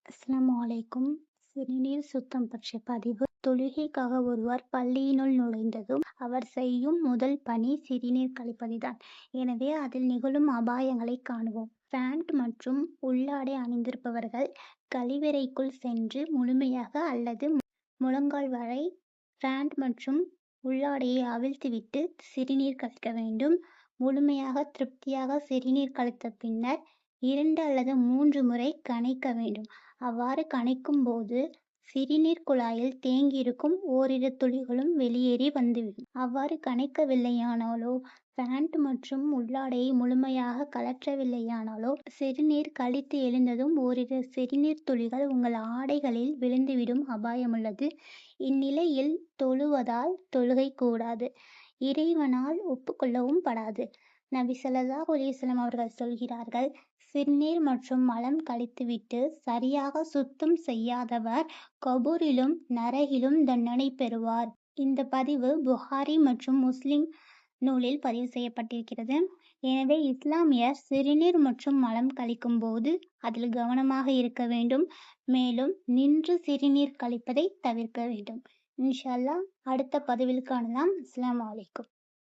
அஸ்ஸலாமு அலைக்கும். சிறுநீர் சுத்தம் பற்றிய பதிவு. தொழுகைக்காக ஒருவர் பள்ளியினுள் நுழைந்ததும் அவர் செய்யும் முதல் பணி சிறுநீர் கழிப்பதுதான். எனவே அதில் நிகழும் அபாயங்களை காணுவோம். பேண்ட் மற்றும் உள்ளாடை அணிந்திருப்பவர்கள் கழிவறைக்குள் சென்று முழுமையாக அல்லது முழங்கால் வரை பேண்ட் மற்றும் உள்ளாடையை அவிழ்த்துவிட்டு சிறுநீர் கழிக்க வேண்டும். முழுமையாக திருப்தியாக சிறுநீர் கழித்த பின்னர் 2 அல்லது 3 முறை கனைக்க வேண்டும். அவ்வாறு கனைக்கும் போது சிறுநீர் குழாயில் தேங்கியிருக்கும் ஓரிரு துளிகளும் வெளியேறி வந்துவிடும். அவ்வாறு கனைக்கவில்லையானாலோ பேண்ட் மற்றும் உள்ளாடையை முழுமையாக கழற்றவில்லையானாலோ சிறுநீர் கழித்து எழுந்ததும் ஓரிரு சிறுநீர் துளிகள் உங்கள் ஆடைகளில் விழுந்துவிடும் அபாயமுள்ளது. இந்நிலையில் தொழுவதால் தொழுகை கூடாது, இறைவனால் ஒப்புக்கொள்ளவும் படாது. நபி ஸல்லல்லாஹு அலைஹி வஸல்லம் அவர்கள் சொல்கிறார்கள், சிறுநீர் மற்றும் மலம் கழித்துவிட்டு சரியாக சுத்தம் செய்யாதவர் கபூரிலும் நரகிலும் தண்டனை பெறுவார். இந்த பதிவு புகாரி மற்றும் முஸ்லிம் நூலில் பதிவு செய்யப்பட்டிருக்கிறது. எனவே இஸ்லாமியர் சிறுநீர் மற்றும் மலம் கழிக்கும் போது அதில் கவனமாக இருக்க வேண்டும். மேலும் நின்று சிறுநீர் கழிப்பதை தவிர்க்க வேண்டும். இன்ஷா அல்லாஹ் அடுத்த பதிவில் காணலாம். அஸ்ஸலாமு அலைக்கும்.